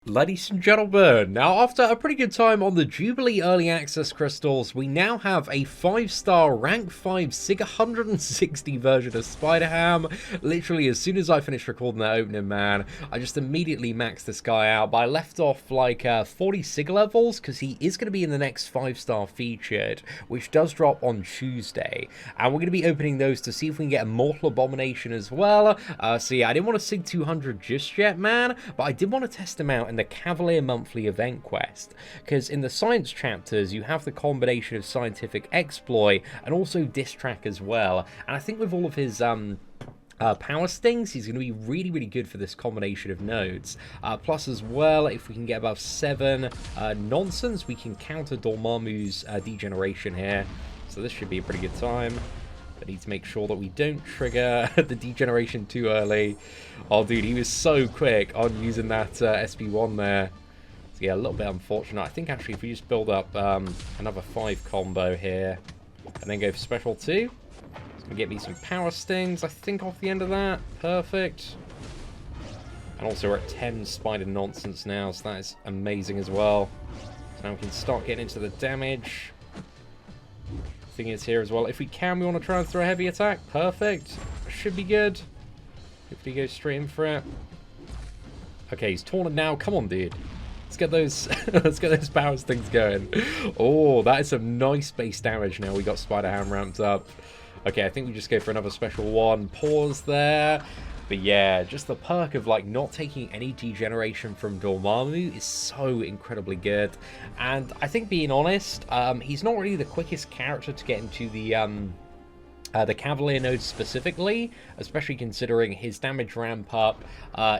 Ladies and gentlemen, now after a pretty good time on the Jubilee Early Access Crystals, we now have a 5-star rank 5 SIG 160 version of SpiderHam. Literally, as soon as I finished recording that opening, man, I just immediately maxed this guy out. But I left off like 40 SIG levels because he is going to be in the next 5-star featured, which does drop on Tuesday. And we're going to be opening those to see if we can get a Mortal Abomination as well. So yeah, I didn't want to SIG 200 just yet, man, but I did want to test him out in the Cavalier monthly event quest, because in the science chapters you have the combination of scientific exploit and also Disstrack as well, and I think with all of his power stings, he's going to be really good for this combination of nodes. Plus as well, if we can get above 7 nonsense, we can counter Dormammu's degeneration here, so this should be a pretty good time. But need to make sure that we don't trigger the degeneration too early. Oh, dude, he was so quick on using that SB1 there. So, yeah, a little bit unfortunate. I think, actually, if we just build up another 5 combo here and then go for special 2, it's going to get me some power stings, I think, off the end of that. Perfect. And also, we're at 10 spider nonsense now, so that is amazing as well. So now we can start getting into the damage. Thing is here as well. If we can, we want to try and throw a heavy attack. Perfect. Should be good. Hopefully he goes straight in for it. Okay, he's taunted now. Come on, dude. Let's get those let's get those power things going. Oh, that is some nice base damage now. We got SpiderHam ramped up. Okay, I think we just go for another special one. Pause there. But yeah, just the perk of like not taking any degeneration from Dormammu is so incredibly good. And I think, being honest, he's not really the quickest character to get into the Cavalier node specifically, especially considering his damage ramp up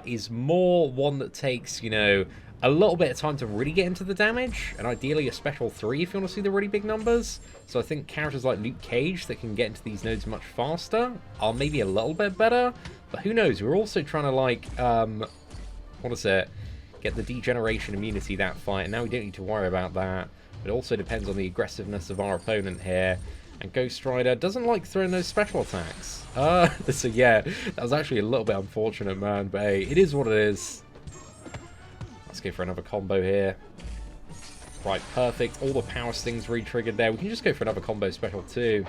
is more one that takes, you know, a little bit of time to really get into the damage, and ideally a special 3 if you want to see the really big numbers. So I think characters like Luke Cage that can get into these nodes much faster are maybe a little bit better, but who knows, we're also trying to like, what is it, get the degeneration immunity that fight, and now we don't need to worry about that. But it also depends on the aggressiveness of our opponent here, and Ghost Rider doesn't like throwing those special attacks. So yeah, that was actually a little bit unfortunate, man, but hey, it is what it is. Let's go for another combo here. Right, perfect. All the power stings re-triggered there. We can just go for another combo special too.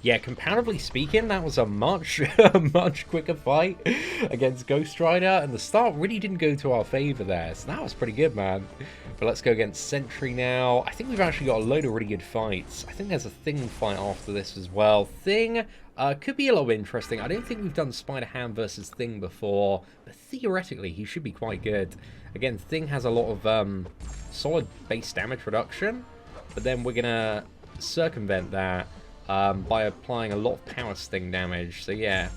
Yeah, comparatively speaking, that was a much quicker fight against Ghost Rider, and the start really didn't go to our favor there, so that was pretty good, man. But let's go against Sentry now. I think we've actually got a load of really good fights. I think there's a Thing fight after this as well. Thing could be a little interesting. I don't think we've done SpiderHam versus Thing before, but theoretically he should be quite good. Again, Thing has a lot of solid base damage reduction, but then we're gonna circumvent that by applying a lot of power sting damage. So yeah,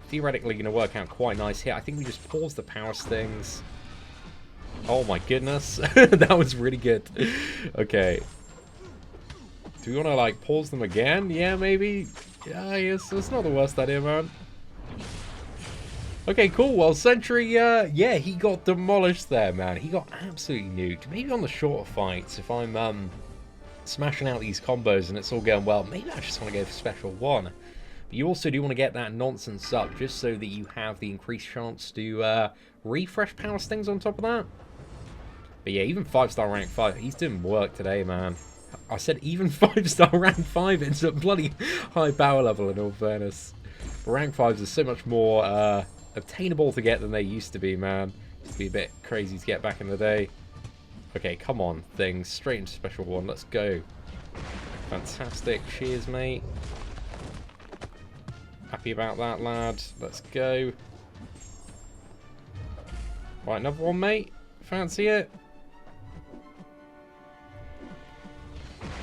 theoretically going to work out quite nice here. I think we just pause the power stings. Oh my goodness, that was really good. Okay, do we want to like pause them again? Yeah, maybe. Yeah, yes, it's not the worst idea, man. Okay, cool. Well, Sentry, yeah, he got demolished there, man. He got absolutely nuked. Maybe on the shorter fights, if I'm smashing out these combos and it's all going well, maybe I just want to go for special 1. But you also do want to get that nonsense up just so that you have the increased chance to refresh power stings on top of that. But yeah, even 5-star rank 5, he's doing work today, man. I said even 5-star rank 5, it's a bloody high power level in all fairness. But rank 5s are so much more obtainable to get than they used to be, man. Used to be a bit crazy to get back in the day. Okay, come on, Things. Straight into special 1. Let's go. Fantastic. Cheers, mate. Happy about that, lad. Let's go. Right, another one, mate. Fancy it?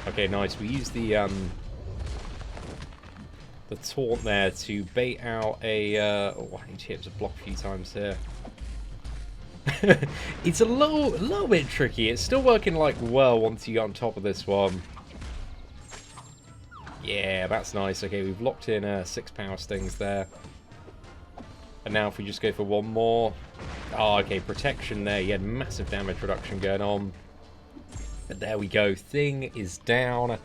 Okay, nice. We use the taunt there to bait out a... oh, I need to hit the block a few times here. It's a little bit tricky. It's still working like well once you get on top of this one. Yeah, that's nice. Okay, we've locked in 6 power stings there. And now if we just go for one more. Oh, okay, protection there. You had massive damage reduction going on. But there we go. Thing is down.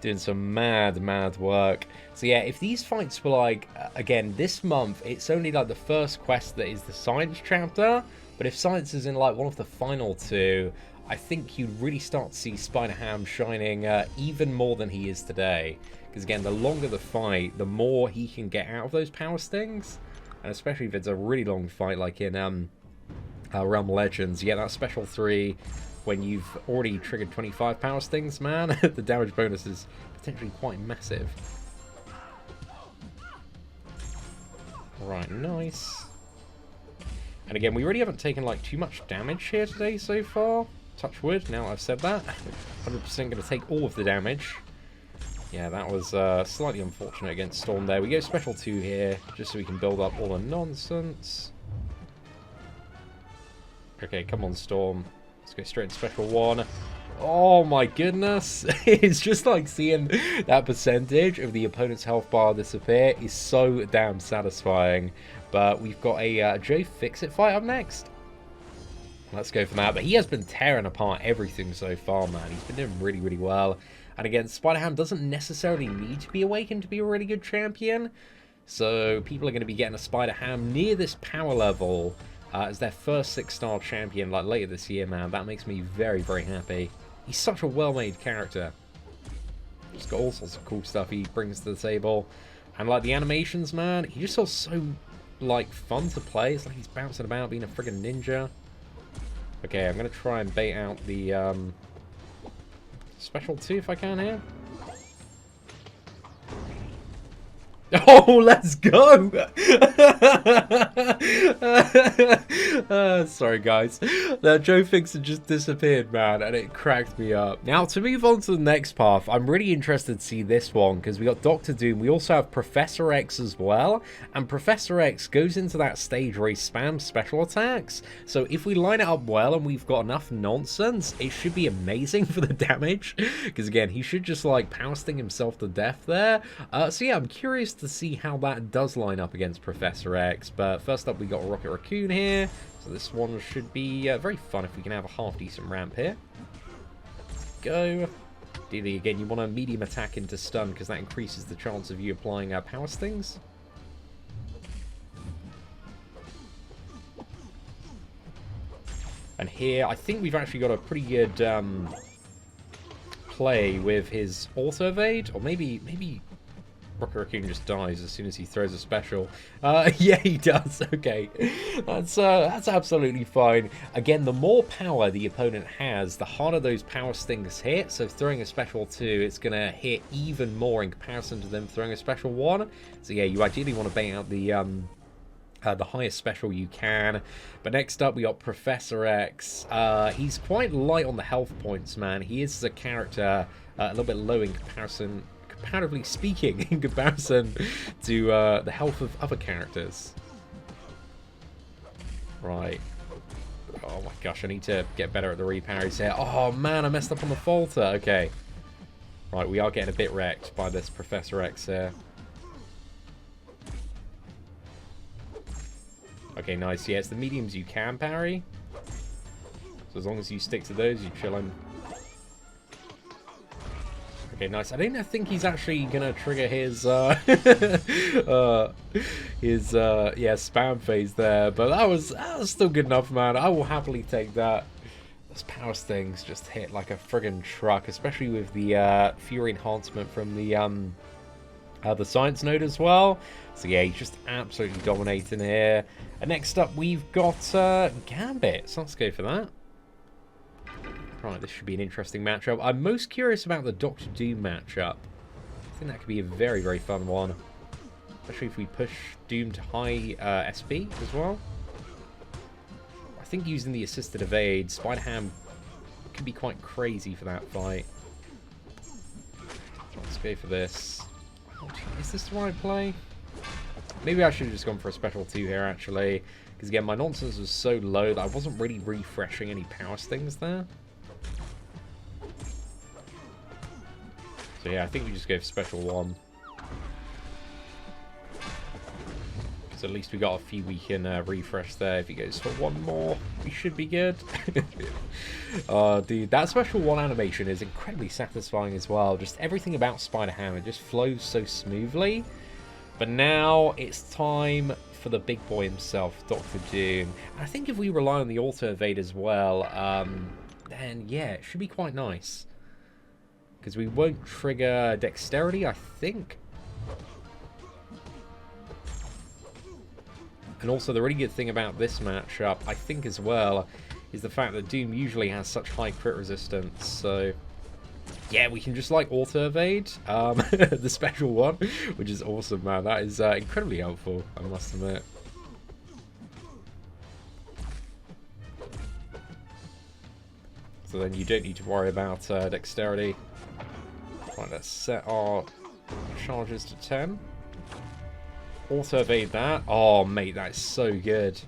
Doing some mad work. So yeah, if these fights were like, again, this month, it's only like the first quest that is the science chapter. But if Science is in like one of the final two, I think you'd really start to see SpiderHam shining even more than he is today. Because again, the longer the fight, the more he can get out of those power stings. And especially if it's a really long fight like in Realm Legends, you get that special 3 when you've already triggered 25 power stings, man. The damage bonus is potentially quite massive. Right, nice. And again, we really haven't taken like too much damage here today so far. Touch wood, now I've said that. 100% going to take all of the damage. Yeah, that was slightly unfortunate against Storm there. We go special 2 here, just so we can build up all the nonsense. Okay, come on, Storm. Let's go straight into special 1. Oh my goodness. It's just like seeing that percentage of the opponent's health bar disappear is so damn satisfying. But we've got a Joe Fix-It fight up next. Let's go for that. But he has been tearing apart everything so far, man. He's been doing really, really well. And again, SpiderHam doesn't necessarily need to be awakened to be a really good champion. So people are going to be getting a SpiderHam near this power level as their first 6-star champion like later this year, man. That makes me very, very happy. He's such a well-made character. He's got all sorts of cool stuff he brings to the table. And like the animations, man, he just feels so like fun to play. It's like he's bouncing about being a friggin' ninja. Okay, I'm going to try and bait out the special 2 if I can here. Oh, let's go! Sorry, guys. The Joe Fixer just disappeared, man, and it cracked me up. Now, to move on to the next path, I'm really interested to see this one, because we got Dr. Doom. We also have Professor X as well, and Professor X goes into that stage where he spams special attacks. So if we line it up well and we've got enough nonsense, it should be amazing for the damage, because again, he should just like power sting himself to death there. So yeah, I'm curious to see how that does line up against Professor X. But first up, we got Rocket Raccoon here. So this one should be very fun if we can have a half-decent ramp here. Go. Ideally, again, you want a medium attack into stun because that increases the chance of you applying power stings. And here, I think we've actually got a pretty good play with his auto evade, or maybe Rocket Raccoon just dies as soon as he throws a special. Yeah, he does. Okay, that's absolutely fine. Again, the more power the opponent has, the harder those power stings hit. So throwing a special 2, it's gonna hit even more in comparison to them throwing a special 1. So yeah, you ideally want to bait out the highest special you can. But next up, we got Professor X. He's quite light on the health points, man. He is a character a little bit low in comparison. Comparatively speaking, in comparison to the health of other characters. Right. Oh my gosh, I need to get better at the reparries here. Oh man, I messed up on the falter. Okay. Right, we are getting a bit wrecked by this Professor X here. Okay, nice. Yeah, it's the mediums you can parry. So as long as you stick to those, you're chilling. Okay, nice. I don't think he's actually gonna trigger his spam phase there, but that was still good enough, man. I will happily take that. Those power stings just hit like a friggin' truck, especially with the Fury enhancement from the Science node as well. So yeah, he's just absolutely dominating here. And next up, we've got Gambit. So let's go for that. Right, this should be an interesting matchup. I'm most curious about the Dr. Doom matchup. I think that could be a very, very fun one. Especially if we push Doom to high SP as well. I think using the assisted evade, SpiderHam could be quite crazy for that fight. Let's go for this. Is this the right play? Maybe I should have just gone for a special 2 here, actually. Because again, my nonsense was so low that I wasn't really refreshing any power stings there. So yeah, I think we just go for special 1. So at least we got a few we can refresh there. If he goes for 1 more, we should be good. Oh, dude, that special 1 animation is incredibly satisfying as well. Just everything about SpiderHam, it just flows so smoothly. But now it's time for the big boy himself, Dr. Doom. And I think if we rely on the auto evade as well, then yeah, it should be quite nice. Because we won't trigger dexterity, I think. And also the really good thing about this matchup, I think as well, is the fact that Doom usually has such high crit resistance. So yeah, we can just like auto evade the special one, which is awesome, man. That is incredibly helpful, I must admit. So then you don't need to worry about dexterity. Right, let's set our charges to 10. Auto evade that. Oh, mate, that is so good.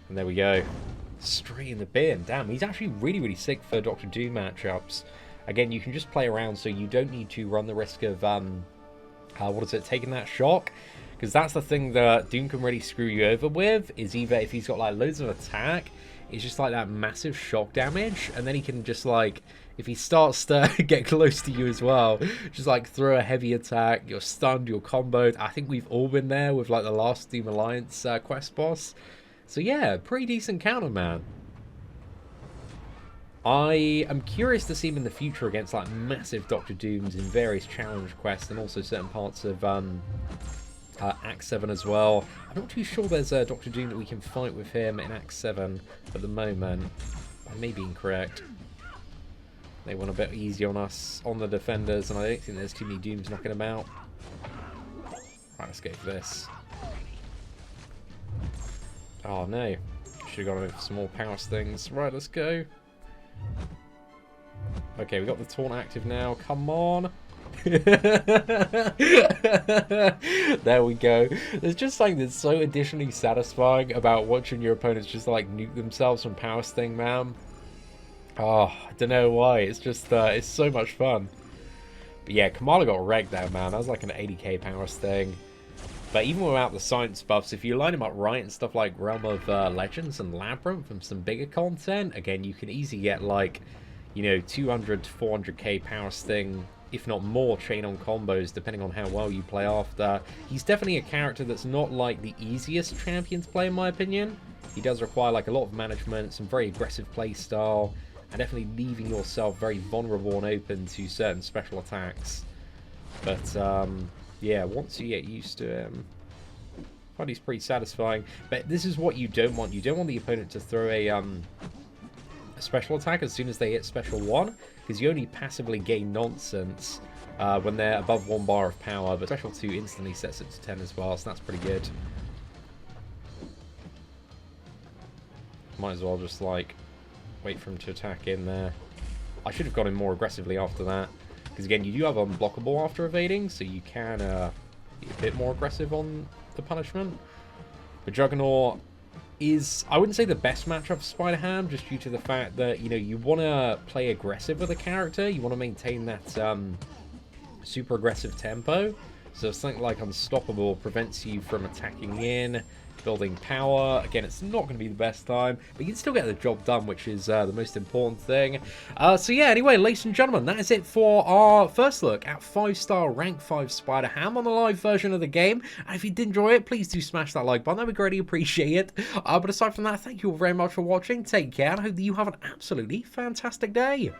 And there we go. Straight in the bin. Damn, he's actually really, really sick for Dr. Doom matchups. Again, you can just play around, so you don't need to run the risk of, taking that shock. Because that's the thing that Doom can really screw you over with, is either if he's got, like, loads of attack, it's just, like, that massive shock damage, and then he can just, like, if he starts to get close to you as well, just, like, throw a heavy attack, you're stunned, you're comboed. I think we've all been there with, like, the last Doom Alliance quest boss. So, yeah, pretty decent counter, man. I am curious to see him in the future against like massive Dr. Dooms in various challenge quests and also certain parts of Act 7 as well. I'm not too sure there's a Dr. Doom that we can fight with him in Act 7 at the moment. I may be incorrect. They went a bit easy on us, on the defenders, and I don't think there's too many Dooms knocking them out. Right, let's go for this. Oh no. Should have gone with some more power things. Right, let's go. Okay, we got the taunt active now. Come on. There we go. There's just something that's so additionally satisfying about watching your opponents just like nuke themselves from power sting, man. Oh, I don't know why. It's just, it's so much fun. But yeah, Kamala got wrecked there, man. That was like an 80k power sting. But even without the science buffs, if you line them up right and stuff like Realm of Legends and Labyrinth and some bigger content, again, you can easily get like, you know, 200 to 400k power sting, if not more, chain on combos, depending on how well you play after. He's definitely a character that's not like the easiest champion to play, in my opinion. He does require like a lot of management, some very aggressive play style, and definitely leaving yourself very vulnerable and open to certain special attacks. But yeah, once you get used to him, I find he's pretty satisfying. But this is what you don't want. You don't want the opponent to throw a special attack as soon as they hit special 1, because you only passively gain nonsense when they're above 1 bar of power, but special 2 instantly sets it to 10 as well, so that's pretty good. Might as well just, like, wait for him to attack in there. I should have gone in more aggressively after that. Because again, you do have unblockable after evading, so you can be a bit more aggressive on the punishment. But Juggernaut is, I wouldn't say the best matchup for SpiderHam, just due to the fact that, you know, you want to play aggressive with a character. You want to maintain that super aggressive tempo. So something like Unstoppable prevents you from attacking in, building power. Again, it's not going to be the best time, but you can still get the job done, which is the most important thing. So yeah, anyway, ladies and gentlemen, that is it for our first look at 5-star rank 5 SpiderHam on the live version of the game. And if you did enjoy it, please do smash that like button. That would greatly appreciate it. But aside from that, thank you all very much for watching. Take care, and I hope that you have an absolutely fantastic day.